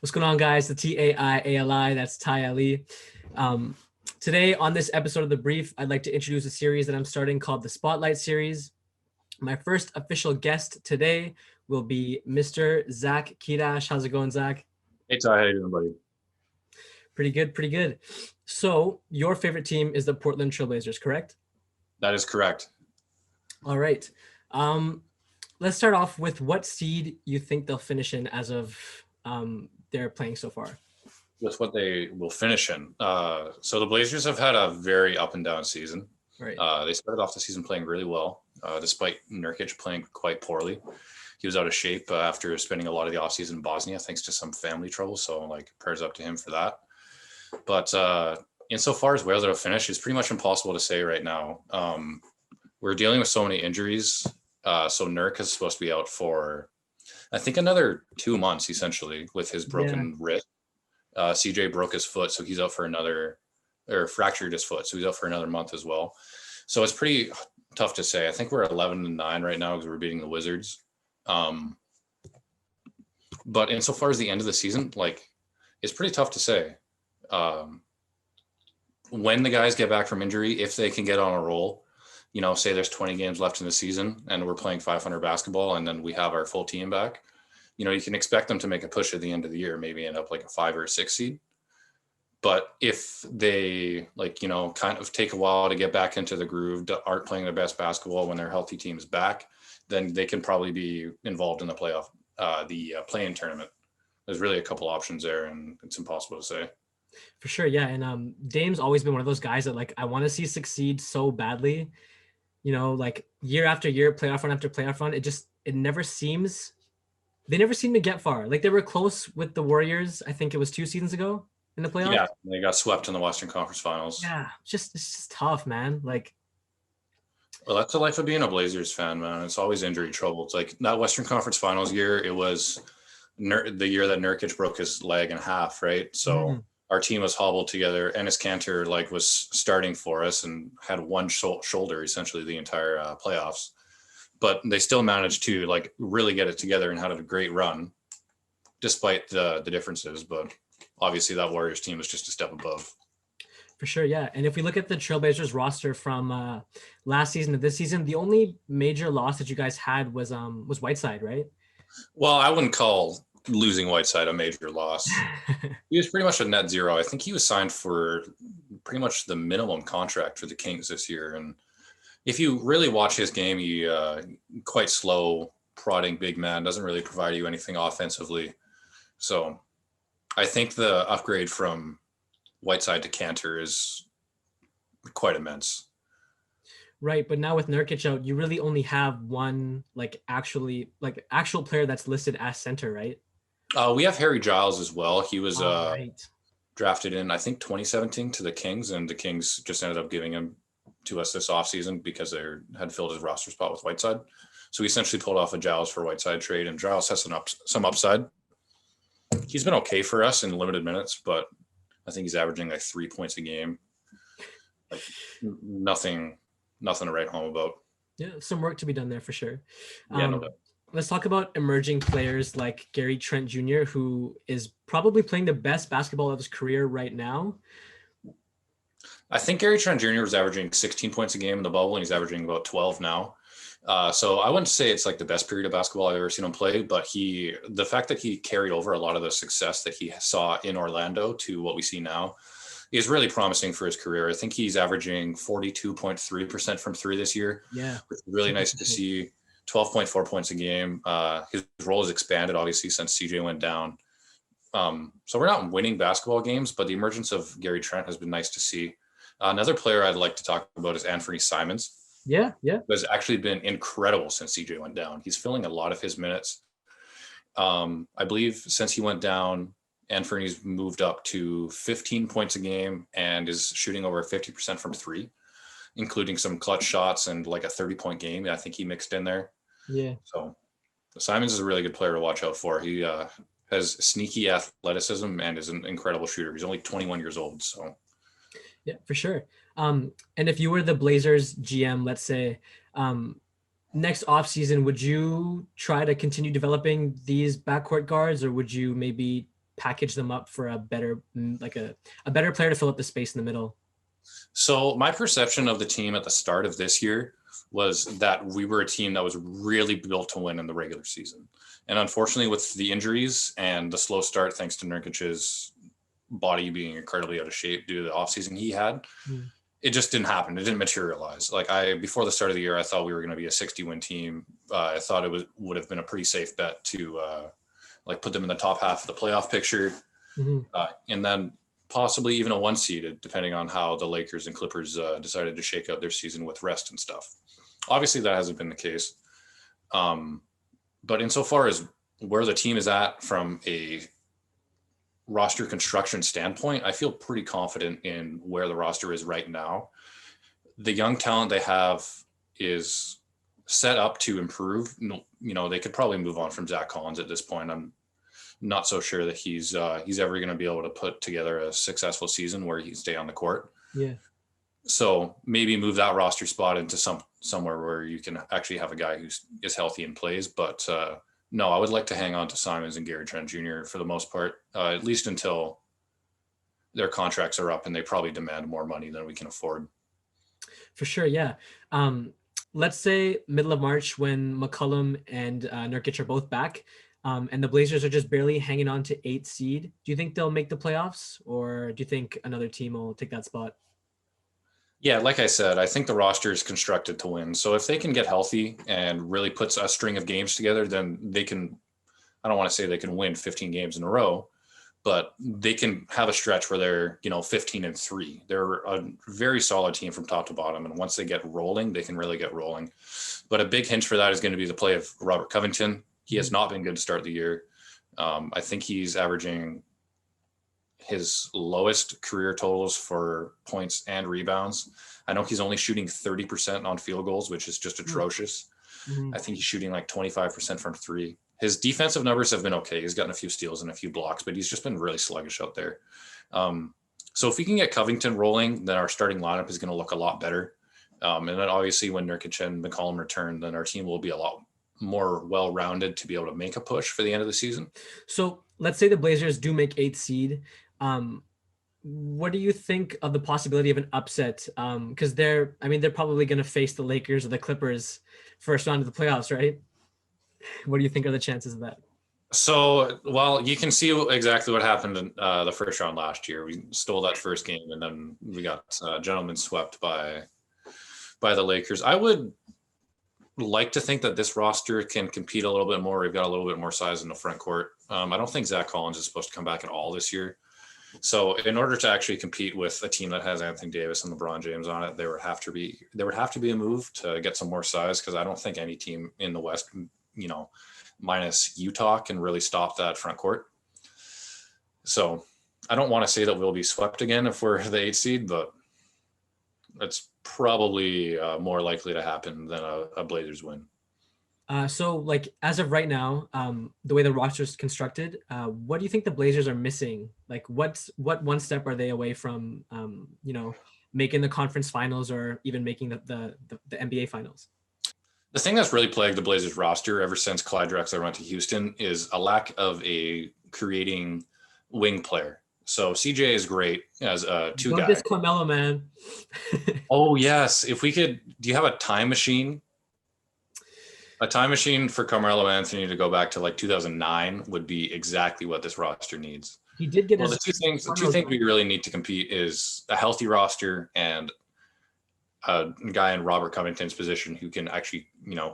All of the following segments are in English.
What's going on, guys? The TAIALI, that's Ty Ali. Today, on this episode of The Brief, I'd like to introduce a series that I'm starting called the Spotlight Series. My first official guest today will be Mr. Zach Kiedaisch. How's it going, Zach? Hey Ty, how you doing, buddy? Pretty good, pretty good. So, your favorite team is the Portland Trailblazers, correct? That is correct. All right. Let's start off with what seed you think they'll finish in as of their playing so far. With what they will finish in. So the Blazers have had a very up and down season. Right. They started off the season playing really well, despite Nurkic playing quite poorly. He was out of shape after spending a lot of the offseason in Bosnia, thanks to some family trouble. So, prayers up to him for that. But insofar as where they'll finish, it's pretty much impossible to say right now. We're dealing with so many injuries. So Nurk is supposed to be out for, I think, another 2 months, essentially, with his broken wrist. CJ broke his foot, so he's out for or fractured his foot, so he's out for another month as well. So it's pretty tough to say. I think we're at 11-9 right now because we're beating the Wizards. But insofar as the end of the season, it's pretty tough to say. When the guys get back from injury, if they can get on a roll, say there's 20 games left in the season and we're playing 500 basketball and then we have our full team back, you can expect them to make a push at the end of the year, maybe end up like a 5 or a 6 seed. But if they kind of take a while to get back into the groove, aren't playing their best basketball when their healthy team's back, then they can probably be involved in the playoff, the play-in tournament. There's really a couple options there and it's impossible to say. For sure. Yeah. And Dame's always been one of those guys that I want to see succeed so badly, year after year, playoff run after playoff run. They never seem to get far. They were close with the Warriors. I think it was 2 seasons ago in the playoffs. Yeah, they got swept in the Western Conference Finals. Yeah, it's just tough, man. Well, that's the life of being a Blazers fan, man. It's always injury trouble. It's like that Western Conference Finals year. It was the year that Nurkic broke his leg in half, right? So our team was hobbled together. Enes Kanter was starting for us and had one shoulder essentially the entire playoffs. But they still managed to really get it together and had a great run, despite the differences. But obviously, that Warriors team was just a step above. For sure, yeah. And if we look at the Trailblazers roster from last season to this season, the only major loss that you guys had was Whiteside, right? Well, I wouldn't call losing Whiteside a major loss. He was pretty much a net zero. I think he was signed for pretty much the minimum contract for the Kings this year, and if you really watch his game, he quite slow, prodding big man, doesn't really provide you anything offensively. So I think the upgrade from Whiteside to Kanter is quite immense. Right, but now with Nurkic out, you really only have one actual player that's listed as center, right? We have Harry Giles as well. He was right. drafted in, I think, 2017 to the Kings, and the Kings just ended up giving him to us this offseason because they had filled his roster spot with Whiteside. So we essentially pulled off a Giles for Whiteside trade, and Giles has some upside. He's been okay for us in limited minutes, but I think he's averaging 3 points a game. Nothing to write home about. Yeah, some work to be done there for sure. Yeah, no doubt. Let's talk about emerging players like Gary Trent Jr., who is probably playing the best basketball of his career right now. I think Gary Trent Jr. was averaging 16 points a game in the bubble, and he's averaging about 12 now. So I wouldn't say it's the best period of basketball I've ever seen him play, but the fact that he carried over a lot of the success that he saw in Orlando to what we see now is really promising for his career. I think he's averaging 42.3% from three this year. Yeah. Which is really nice to see. 12.4 points a game. His role has expanded, obviously, since CJ went down. So we're not winning basketball games, but the emergence of Gary Trent has been nice to see. Another player I'd like to talk about is Anthony Simons. Yeah. Who has actually been incredible since CJ went down. He's filling a lot of his minutes. I believe since he went down, Anthony's moved up to 15 points a game and is shooting over 50% from three, including some clutch shots and a 30-point game. I think he mixed in there. Yeah. So Simons is a really good player to watch out for. He has sneaky athleticism and is an incredible shooter. He's only 21 years old. So yeah, for sure. And if you were the Blazers GM, let's say, next offseason, would you try to continue developing these backcourt guards, or would you maybe package them up for a better, like a better player to fill up the space in the middle? So my perception of the team at the start of this year was that we were a team that was really built to win in the regular season. And unfortunately, with the injuries and the slow start, thanks to Nurkic's body being incredibly out of shape due to the offseason he had, it just didn't happen. It didn't materialize. Like before the start of the year, I thought we were going to be a 60-win team. I thought would have been a pretty safe bet to like put them in the top half of the playoff picture, and then possibly even a 1 seeded, depending on how the Lakers and Clippers decided to shake out their season with rest and stuff. Obviously, that hasn't been the case. But insofar as where the team is at from a roster construction standpoint, I feel pretty confident in where the roster is right now. The young talent they have is set up to improve. They could probably move on from Zach Collins at this point. I'm not so sure that he's ever going to be able to put together a successful season where he can stay on the court. Yeah. So maybe move that roster spot into somewhere where you can actually have a guy who is healthy and plays. But no, I would like to hang on to Simons and Gary Trent Jr. for the most part, at least until their contracts are up and they probably demand more money than we can afford. For sure, yeah. Let's say middle of March when McCollum and Nurkic are both back, and the Blazers are just barely hanging on to 8th seed. Do you think they'll make the playoffs, or do you think another team will take that spot? Yeah, like I said, I think the roster is constructed to win. So if they can get healthy and really puts a string of games together, then they can, I don't want to say they can win 15 games in a row, but they can have a stretch where they're, 15-3. They're a very solid team from top to bottom. And once they get rolling, they can really get rolling. But a big hinge for that is going to be the play of Robert Covington. He has not been good to start the year. I think he's averaging his lowest career totals for points and rebounds. I know he's only shooting 30% on field goals, which is just atrocious. I think he's shooting like 25% from 3. His defensive numbers have been okay. He's gotten a few steals and a few blocks, but he's just been really sluggish out there. So if we can get Covington rolling, then our starting lineup is going to look a lot better. And then obviously when Nurkic and McCollum return, then our team will be a lot more well-rounded to be able to make a push for the end of the season. So let's say the Blazers do make 8th seed. What do you think of the possibility of an upset? Because they're probably going to face the Lakers or the Clippers first round of the playoffs, right? What do you think are the chances of that? So, well, you can see exactly what happened in the first round last year. We stole that first game, and then we got gentlemen swept by the Lakers. I would like to think that this roster can compete a little bit more. We've got a little bit more size in the front court. I don't think Zach Collins is supposed to come back at all this year. So in order to actually compete with a team that has Anthony Davis and LeBron James on it, there would have to be a move to get some more size, because I don't think any team in the West, minus Utah, can really stop that front court. So I don't want to say that we'll be swept again if we're the 8th seed, but it's probably more likely to happen than a Blazers win. So like as of right now, the way the roster is constructed, what do you think the Blazers are missing? Like what one step are they away from, making the conference finals or even making the NBA finals? The thing that's really plagued the Blazers roster ever since Clyde Drexler went to Houston is a lack of a creating wing player. So CJ is great as a 2 guy. This Carmelo, man. Oh yes, if we could, do you have a time machine? A time machine for Carmelo Anthony to go back to like 2009 would be exactly what this roster needs. He did get the two things we really need to compete is a healthy roster and a guy in Robert Covington's position who can actually,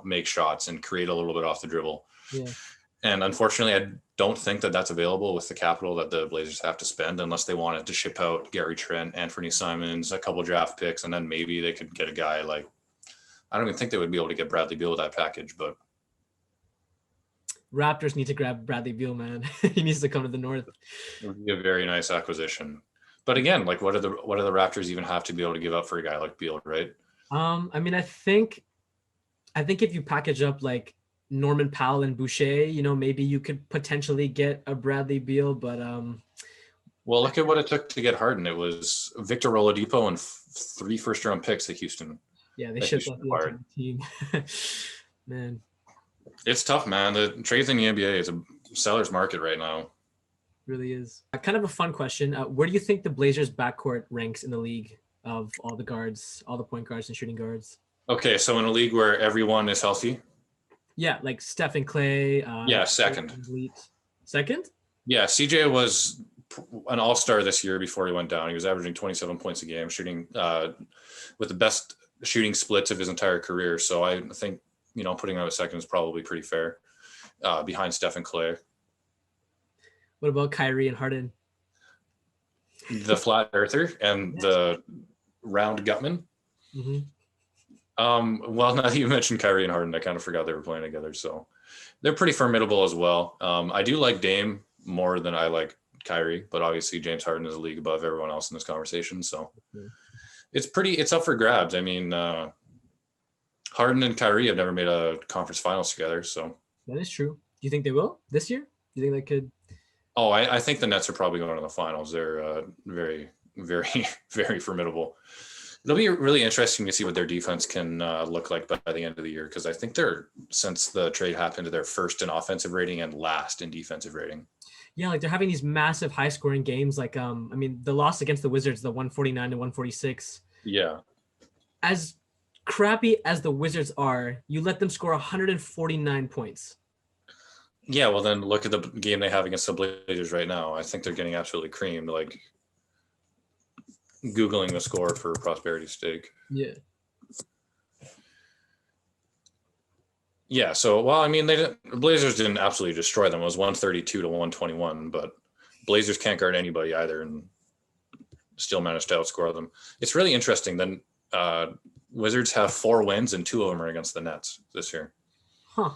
make shots and create a little bit off the dribble. Yeah. And unfortunately, I don't think that that's available with the capital that the Blazers have to spend, unless they wanted to ship out Gary Trent, Anthony Simons, a couple draft picks, and then maybe they could get a guy like, I don't even think they would be able to get Bradley Beal with that package, but Raptors need to grab Bradley Beal, man. He needs to come to the North. It would be a very nice acquisition. But again, like what do the Raptors even have to be able to give up for a guy like Beal, right? I think if you package up like Norman Powell and Boucher, maybe you could potentially get a Bradley Beal, but well, look at what it took to get Harden. It was Victor Oladipo and 3 first-round picks at Houston. Yeah, they shipped up the team. Man, it's tough, man. The trades in the NBA is a seller's market right now. Really is. Kind of a fun question. Where do you think the Blazers backcourt ranks in the league of all the guards, all the point guards and shooting guards? Okay, so in a league where everyone is healthy, Yeah, like Steph and Clay. yeah, second. Second? Yeah, CJ was an all-star this year before he went down. He was averaging 27 points a game, shooting with the best shooting splits of his entire career. So I think, putting him at second is probably pretty fair, behind Steph and Clay. What about Kyrie and Harden? The flat earther and the round Gutman. Mm-hmm. Well, now that you mentioned Kyrie and Harden, I kind of forgot they were playing together. So they're pretty formidable as well. I do like Dame more than I like Kyrie, but obviously James Harden is a league above everyone else in this conversation. So it's up for grabs. I mean, Harden and Kyrie have never made a conference finals together. So that is true. Do you think they will this year? Do you think they could? Oh, I think the Nets are probably going to the finals. They're very, very, very formidable. It'll be really interesting to see what their defense can look like by the end of the year, because I think they're, since the trade happened, they're first in offensive rating and last in defensive rating. Yeah, like they're having these massive high scoring games. Like, I mean, the loss against the Wizards, the 149 to 146. Yeah. As crappy as the Wizards are, you let them score 149 points. Yeah, well, then look at the game they have against the Blazers right now. I think they're getting absolutely creamed. Like, Googling the score for prosperity's sake. Yeah. Yeah, so, well, I mean, the Blazers didn't absolutely destroy them. It was 132 to 121, but Blazers can't guard anybody either and still managed to outscore them. It's really interesting. Then Wizards have 4 wins, and 2 of them are against the Nets this year. Huh.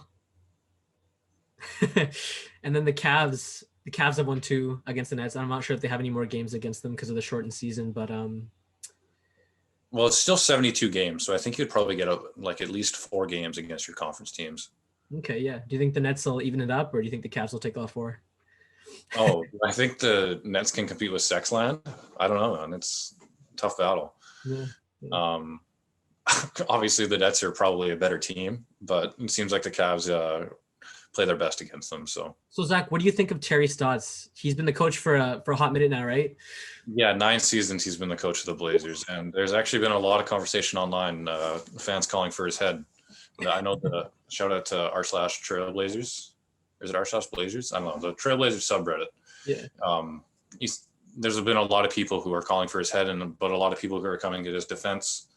And then the Cavs have won 2 against the Nets. I'm not sure if they have any more games against them because of the shortened season, but well, it's still 72 games, so I think you'd probably get at least 4 games against your conference teams. Okay, yeah. Do you think the Nets will even it up, or do you think the Cavs will take all 4? Oh, I think the Nets can compete with Sexland. I don't know, man. It's a tough battle. Yeah. Obviously, the Nets are probably a better team, but it seems like the Cavs play their best against them. So Zach, what do you think of Terry Stotts? He's been the coach for a hot minute now, right? Yeah, 9 seasons he's been the coach of the Blazers, and there's actually been a lot of conversation online, fans calling for his head. I know the shout out to r/Trailblazers. Is it r/Blazers? I don't know, the Trailblazers subreddit. Yeah. There's been a lot of people who are calling for his head, but a lot of people who are coming to his defense.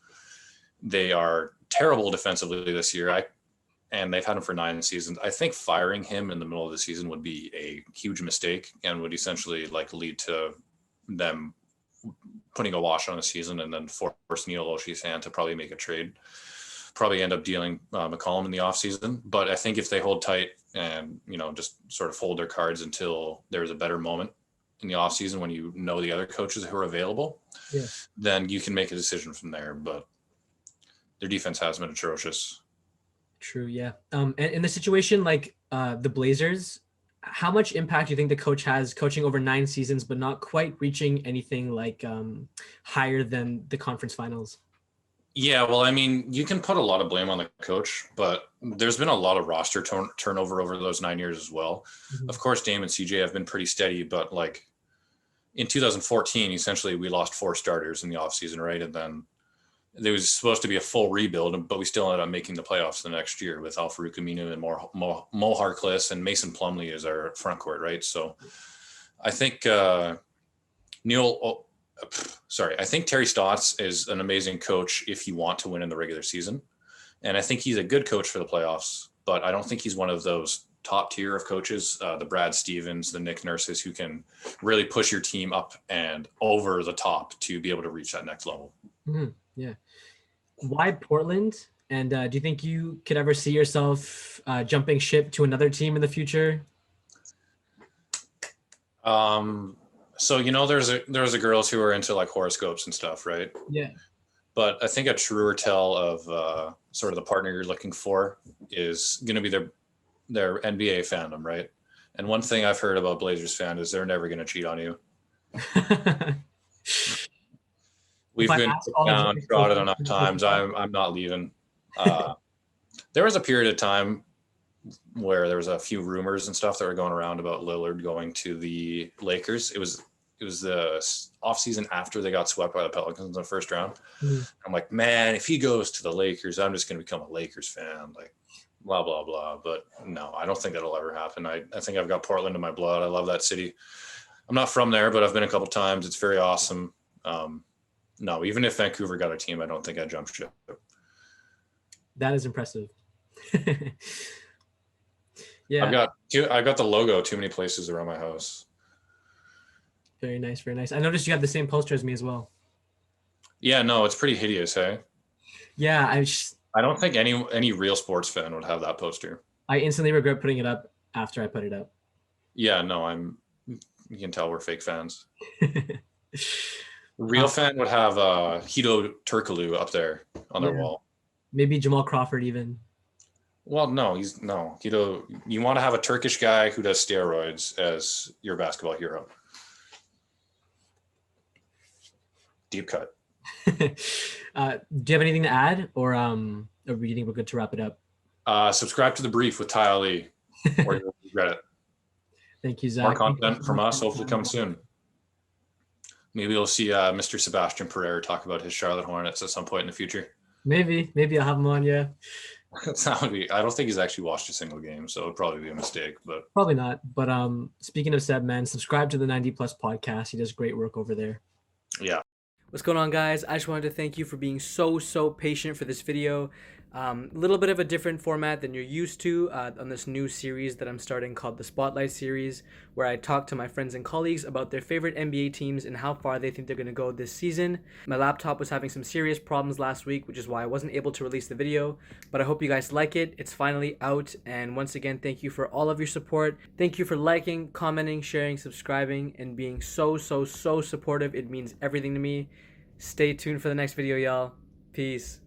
They are terrible defensively this year. And they've had him for 9 seasons. I think firing him in the middle of the season would be a huge mistake and would essentially lead to them putting a wash on the season and then force Neil Oshie's hand to probably make a trade. Probably end up dealing McCollum in the offseason. But I think if they hold tight and, just sort of hold their cards until there's a better moment in the offseason when you know the other coaches who are available, then you can make a decision from there. But their defense has been atrocious. True, yeah. And in the situation like the Blazers, how much impact do you think the coach has coaching over 9 seasons but not quite reaching anything like higher than the conference finals? Yeah, well, I mean, you can put a lot of blame on the coach, but there's been a lot of roster turnover over those 9 years as well. Mm-hmm. Of course, Dame and CJ have been pretty steady, but in 2014, essentially we lost 4 starters in the offseason, right? And then there was supposed to be a full rebuild, but we still ended up making the playoffs the next year with Al-Farouq Aminu and Mo Harkless and Mason Plumlee as our front court, right? So I think I think Terry Stotts is an amazing coach if you want to win in the regular season. And I think he's a good coach for the playoffs, but I don't think he's one of those top tier of coaches, the Brad Stevens, the Nick Nurses, who can really push your team up and over the top to be able to reach that next level. Mm-hmm. Yeah. Why Portland? And do you think you could ever see yourself jumping ship to another team in the future? So there's a girls who are into horoscopes and stuff, right? Yeah. But I think a truer tell of sort of the partner you're looking for is going to be their NBA fandom, right? And one thing I've heard about Blazers fan is they're never going to cheat on you. We've been down, trotted enough times. I'm not leaving. There was a period of time where there was a few rumors and stuff that were going around about Lillard going to the Lakers. It was the offseason after they got swept by the Pelicans in the first round. I'm like, man, if he goes to the Lakers, I'm just going to become a Lakers fan. Like, blah, blah, blah. But no, I don't think that'll ever happen. I think I've got Portland in my blood. I love that city. I'm not from there, but I've been a couple times. It's very awesome. No, even if Vancouver got a team, I don't think I'd jump ship. That is impressive. Yeah. I got the logo too many places around my house. Very nice, very nice. I noticed you have the same poster as me as well. Yeah, no, it's pretty hideous, hey? Yeah, I don't think any real sports fan would have that poster. I instantly regret putting it up after I put it up. Yeah, no, you can tell we're fake fans. Real fan would have Hito Turkoglu up there on their wall. Maybe Jamal Crawford even. Well, no, Hito. You want to have a Turkish guy who does steroids as your basketball hero. Deep cut. Do you have anything to add, or do you think we're good to wrap it up? Subscribe to The Brief with Ty Ali, or you'll regret it. Thank you, Zach. More content from us, hopefully coming soon. Maybe you'll see Mr. Sebastian Pereira talk about his Charlotte Hornets at some point in the future. Maybe I'll have him on, yeah. I don't think he's actually watched a single game, so it'd probably be a mistake. But probably not. But speaking of Seb, man, subscribe to the 90 Plus podcast. He does great work over there. Yeah. What's going on, guys? I just wanted to thank you for being so patient for this video. A little bit of a different format than you're used to on this new series that I'm starting called the Spotlight series, where I talk to my friends and colleagues about their favorite NBA teams and how far they think they're going to go this season. My laptop was having some serious problems last week, which is why I wasn't able to release the video, but I hope you guys like it. It's finally out, and once again, thank you for all of your support. Thank you for liking, commenting, sharing, subscribing, and being so supportive. It means everything to me. Stay tuned for the next video, y'all. Peace.